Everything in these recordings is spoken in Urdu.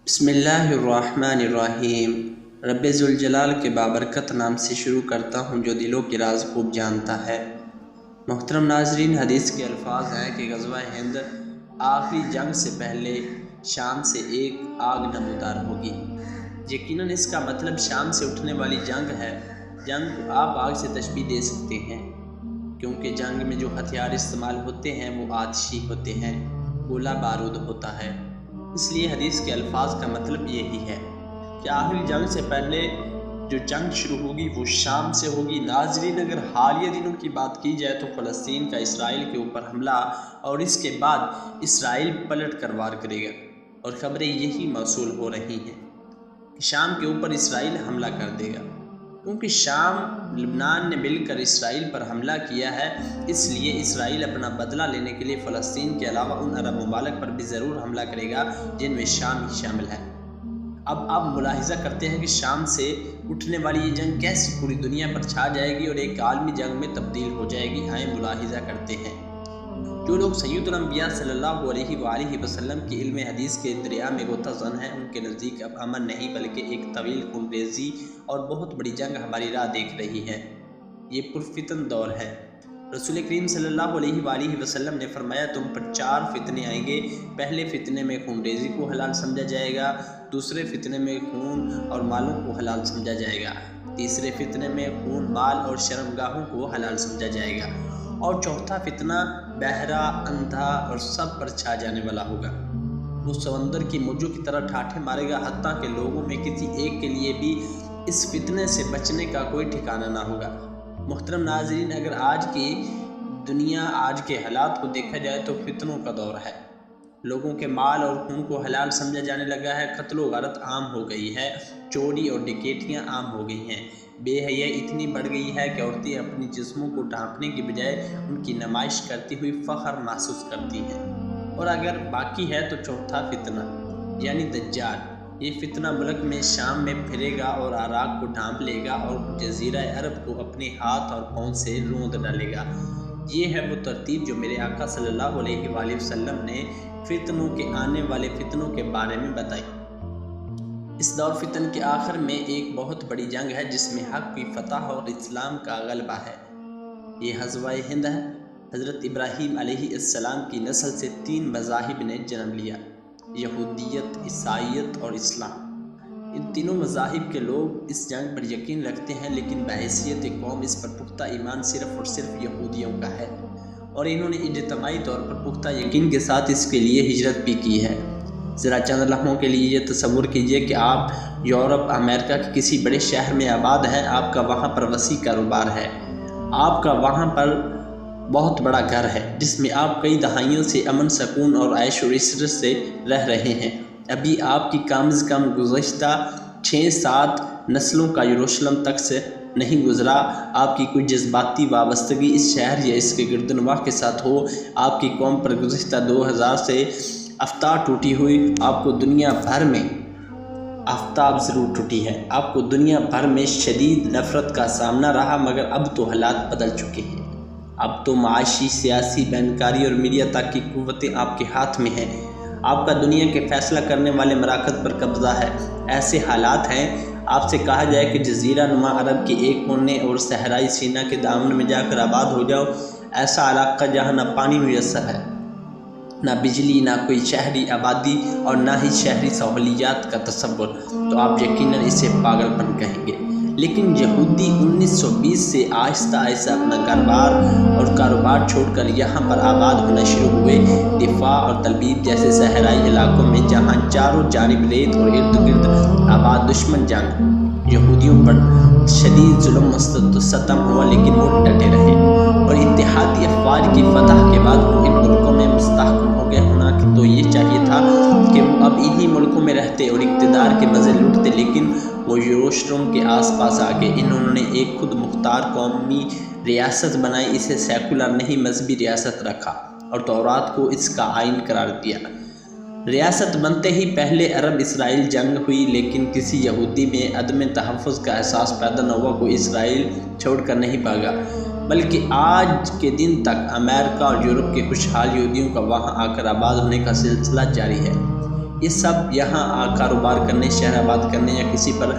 بسم اللہ الرحمن الرحیم۔ رب ذوالجلال کے بابرکت نام سے شروع کرتا ہوں جو دلوں کے راز خوب جانتا ہے۔ محترم ناظرین، حدیث کے الفاظ ہیں کہ غزوہ ہند آخری جنگ سے پہلے شام سے ایک آگ نمودار ہوگی۔ یقیناً اس کا مطلب شام سے اٹھنے والی جنگ ہے۔ جنگ کو آپ آگ سے تشبیہ دے سکتے ہیں کیونکہ جنگ میں جو ہتھیار استعمال ہوتے ہیں وہ آتشی ہوتے ہیں، گولہ بارود ہوتا ہے۔ اس لیے حدیث کے الفاظ کا مطلب یہی ہے کہ آخری جنگ سے پہلے جو جنگ شروع ہوگی وہ شام سے ہوگی۔ ناظرین، اگر حالیہ دنوں کی بات کی جائے تو فلسطین کا اسرائیل کے اوپر حملہ اور اس کے بعد اسرائیل پلٹ کر وار کرے گا، اور خبریں یہی موصول ہو رہی ہیں کہ شام کے اوپر اسرائیل حملہ کر دے گا، کیونکہ شام لبنان نے مل کر اسرائیل پر حملہ کیا ہے۔ اس لیے اسرائیل اپنا بدلہ لینے کے لیے فلسطین کے علاوہ ان عرب ممالک پر بھی ضرور حملہ کرے گا جن میں شام ہی شامل ہے۔ اب آپ ملاحظہ کرتے ہیں کہ شام سے اٹھنے والی یہ جنگ کیسے پوری دنیا پر چھا جائے گی اور ایک عالمی جنگ میں تبدیل ہو جائے گی۔ آئیں ملاحظہ کرتے ہیں۔ جو لوگ سید الانبیاء صلی اللہ علیہ وآلہ وسلم کی علم حدیث کے دریا میں غوطہ زن ہیں، ان کے نزدیک اب امن نہیں بلکہ ایک طویل خونریزی اور بہت بڑی جنگ ہماری راہ دیکھ رہی ہے۔ یہ پرفتن دور ہے۔ رسول کریم صلی اللہ علیہ وآلہ وسلم نے فرمایا، تم پر 4 فتنے آئیں گے۔ پہلے فتنے میں خونریزی کو حلال سمجھا جائے گا، دوسرے فتنے میں خون اور مالوں کو حلال سمجھا جائے گا، تیسرے فتنے میں خون، مال اور شرمگاہوں کو حلال سمجھا جائے گا، اور چوتھا فتنہ بہرا، اندھا اور سب پر چھا جانے والا ہوگا۔ وہ سمندر کی موجوں کی طرح ٹھاٹھے مارے گا، حتیٰ کہ لوگوں میں کسی ایک کے لیے بھی اس فتنے سے بچنے کا کوئی ٹھکانہ نہ ہوگا۔ محترم ناظرین، اگر آج کی دنیا، آج کے حالات کو دیکھا جائے تو فتنوں کا دور ہے۔ لوگوں کے مال اور خون کو حلال سمجھا جانے لگا ہے، قتل و غارت عام ہو گئی ہے، چوری اور ڈکیتیاں عام ہو گئی ہیں، بے حیائی اتنی بڑھ گئی ہے کہ عورتیں اپنی جسموں کو ڈھانپنے کی بجائے ان کی نمائش کرتی ہوئی فخر محسوس کرتی ہیں۔ اور اگر باقی ہے تو چوتھا فتنہ یعنی دجال، یہ فتنہ ملک میں شام میں پھرے گا اور عراق کو ڈھانپ لے گا اور جزیرہ عرب کو اپنے ہاتھ اور پاؤں سے روند ڈالے گا۔ یہ ہے وہ ترتیب جو میرے آقا صلی اللہ علیہ وآلہ وسلم نے فتنوں کے آنے والے فتنوں کے بارے میں بتائی۔ اس دور فتن کے آخر میں ایک بہت بڑی جنگ ہے جس میں حق کی فتح اور اسلام کا غلبہ ہے۔ یہ غزوہ ہند ہے۔ حضرت ابراہیم علیہ السلام کی نسل سے 3 مذاہب نے جنم لیا، یہودیت، عیسائیت اور اسلام۔ ان تینوں مذاہب کے لوگ اس جنگ پر یقین رکھتے ہیں، لیکن بحیثیت قوم اس پر پختہ ایمان صرف اور صرف یہودیوں کا ہے، اور انہوں نے اجتماعی طور پر پختہ یقین کے ساتھ اس کے لیے ہجرت بھی کی ہے۔ ذرا چند لمحوں کے لیے یہ تصور کیجئے کہ آپ یورپ، امریکہ کے کسی بڑے شہر میں آباد ہیں۔ آپ کا وہاں پر وسیع کاروبار ہے، آپ کا وہاں پر بہت بڑا گھر ہے جس میں آپ کئی دہائیوں سے امن، سکون اور عیش و عشرت سے رہ رہے ہیں۔ ابھی آپ کی کم از کم گزشتہ 6-7 نسلوں کا یروشلم تک سے نہیں گزرا۔ آپ کی کوئی جذباتی وابستگی اس شہر یا اس کے گردنواح کے ساتھ ہو۔ آپ کی قوم پر گزشتہ 2000 سے آفتاب ٹوٹی ہوئی۔ آپ کو دنیا بھر میں آفتاب ضرور ٹوٹی ہے، آپ کو دنیا بھر میں شدید نفرت کا سامنا رہا، مگر اب تو حالات بدل چکے ہیں۔ اب تو معاشی، سیاسی، بینکاری اور میڈیا تک کی قوتیں آپ کے ہاتھ میں ہیں۔ آپ کا دنیا کے فیصلہ کرنے والے مراکز پر قبضہ ہے۔ ایسے حالات ہیں، آپ سے کہا جائے کہ جزیرہ نما عرب کے ایک کونے اور صحرائی سینا کے دامن میں جا کر آباد ہو جاؤ، ایسا علاقہ جہاں نہ پانی میسر ہے، نہ بجلی، نہ کوئی شہری آبادی اور نہ ہی شہری سہولیات کا تصور، تو آپ یقیناً اسے پاگل پن کہیں گے۔ لیکن یہودی 1920 سے آہستہ آہستہ اپنا کاروبار چھوڑ کر یہاں پر آباد ہونا شروع ہوئے، دفاع اور تلبیب جیسے صحرائی علاقوں میں جہاں چاروں جانب ریت اور ارد گرد آباد دشمن جنگ۔ یہودیوں پر شدید ظلم و ستم ہوا، لیکن وہ ڈٹے رہے، اور اتحادی افواج کی فتح کے بعد وہ ان ملکوں میں مستحکم ہو گئے۔ ہونا تو یہ چاہیے تھا کہ وہ اب انہی ملکوں میں رہتے اور اقتدار کے مزے لوٹتے، لیکن وہ یروشلم کے آس پاس آ گئے۔ انہوں نے ایک خود مختار قومی ریاست بنائی، اسے سیکولر نہیں مذہبی ریاست رکھا، اور تورات کو اس کا آئین قرار دیا۔ ریاست بنتے ہی پہلے عرب اسرائیل جنگ ہوئی، لیکن کسی یہودی میں عدم تحفظ کا احساس پیدا نہ ہوا۔ کوئی اسرائیل چھوڑ کر نہیں بھاگا، بلکہ آج کے دن تک امریکہ اور یورپ کے خوشحال یہودیوں کا وہاں آ کر آباد ہونے کا سلسلہ جاری ہے۔ یہ سب یہاں کاروبار کرنے، شہر آباد کرنے یا کسی پر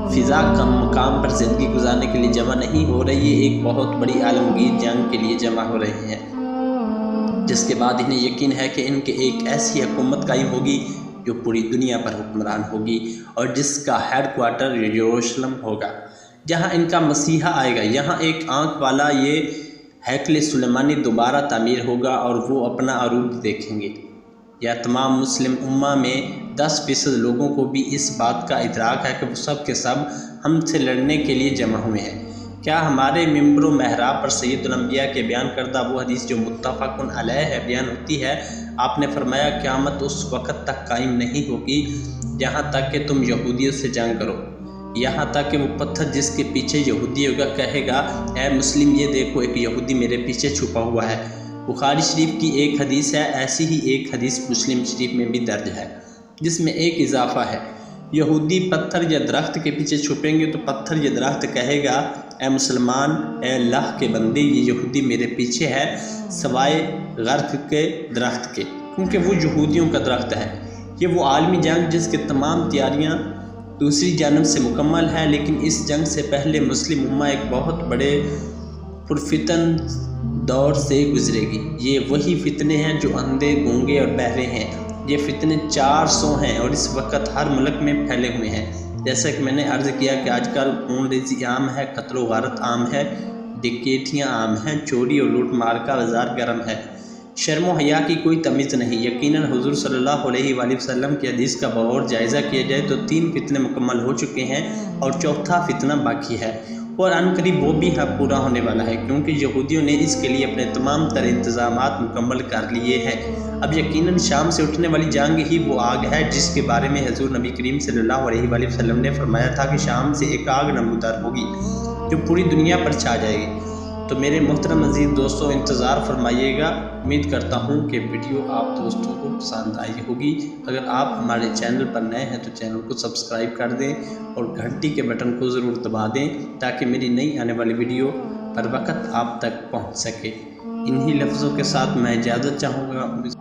فضا کا مقام پر زندگی گزارنے کے لیے جمع نہیں ہو رہے، یہ ایک بہت بڑی عالمگیر جنگ کے لیے جمع ہو رہے ہیں، جس کے بعد انہیں یقین ہے کہ ان کے ایک ایسی حکومت قائم ہوگی جو پوری دنیا پر حکمران ہوگی اور جس کا ہیڈ کوارٹر یروشلم ہوگا، جہاں ان کا مسیحا آئے گا۔ یہاں ایک آنکھ والا یہ ہیکل سلیمانی دوبارہ تعمیر ہوگا اور وہ اپنا عروج دیکھیں گے۔ یا تمام مسلم امہ میں 10% لوگوں کو بھی اس بات کا ادراک ہے کہ وہ سب کے سب ہم سے لڑنے کے لیے جمع ہوئے ہیں۔ کیا ہمارے ممبر و محراب پر سید الانبیاء کے بیان کردہ وہ حدیث جو متفق علیہ ہے بیان ہوتی ہے؟ آپ نے فرمایا قیامت اس وقت تک قائم نہیں ہوگی جہاں تک کہ تم یہودیوں سے جنگ کرو، یہاں تک کہ وہ پتھر جس کے پیچھے یہودی ہوگا کہے گا اے مسلم یہ دیکھو ایک یہودی میرے پیچھے چھپا ہوا ہے۔ بخاری شریف کی ایک حدیث ہے، ایسی ہی ایک حدیث مسلم شریف میں بھی درج ہے جس میں ایک اضافہ ہے، یہودی پتھر یا درخت کے پیچھے چھپیں گے تو پتھر یا درخت کہے گا اے مسلمان، اے اللہ کے بندے یہ یہودی میرے پیچھے ہے سوائے غرق کے درخت کے، کیونکہ وہ یہودیوں کا درخت ہے۔ یہ وہ عالمی جنگ جس کے تمام تیاریاں دوسری جانب سے مکمل ہے، لیکن اس جنگ سے پہلے مسلم امہ ایک بہت بڑے پرفتن دور سے گزرے گی۔ یہ وہی فتنے ہیں جو اندھے، گونگے اور بہرے ہیں۔ یہ فتنے 400 ہیں اور اس وقت ہر ملک میں پھیلے ہوئے ہیں۔ جیسا کہ میں نے عرض کیا کہ آج کل خون ریزی عام ہے، قتل و غارت عام ہے، ڈکیتیاں عام ہیں، چوری اور لوٹ مار کا بازار گرم ہے، شرم و حیا کی کوئی تمیز نہیں۔ یقیناً حضور صلی اللہ علیہ وآلہ وسلم کی حدیث کا بغور جائزہ کیا جائے تو 3 فتنے مکمل ہو چکے ہیں اور 4تھا فتنہ باقی ہے، اور عنقریب وہ بھی پورا ہونے والا ہے، کیونکہ یہودیوں نے اس کے لیے اپنے تمام تر انتظامات مکمل کر لیے ہیں۔ اب یقیناً شام سے اٹھنے والی جنگ ہی وہ آگ ہے جس کے بارے میں حضور نبی کریم صلی اللہ علیہ وآلہ وسلم نے فرمایا تھا کہ شام سے ایک آگ نمودار ہوگی جو پوری دنیا پر چھا جائے گی۔ تو میرے محترم عزیز دوستوں انتظار فرمائیے گا۔ امید کرتا ہوں کہ ویڈیو آپ دوستوں کو پسند آئی ہوگی۔ اگر آپ ہمارے چینل پر نئے ہیں تو چینل کو سبسکرائب کر دیں اور گھنٹی کے بٹن کو ضرور دبا دیں تاکہ میری نئی آنے والی ویڈیو پر وقت آپ تک پہنچ سکے۔ انہی لفظوں کے ساتھ میں اجازت چاہوں گا۔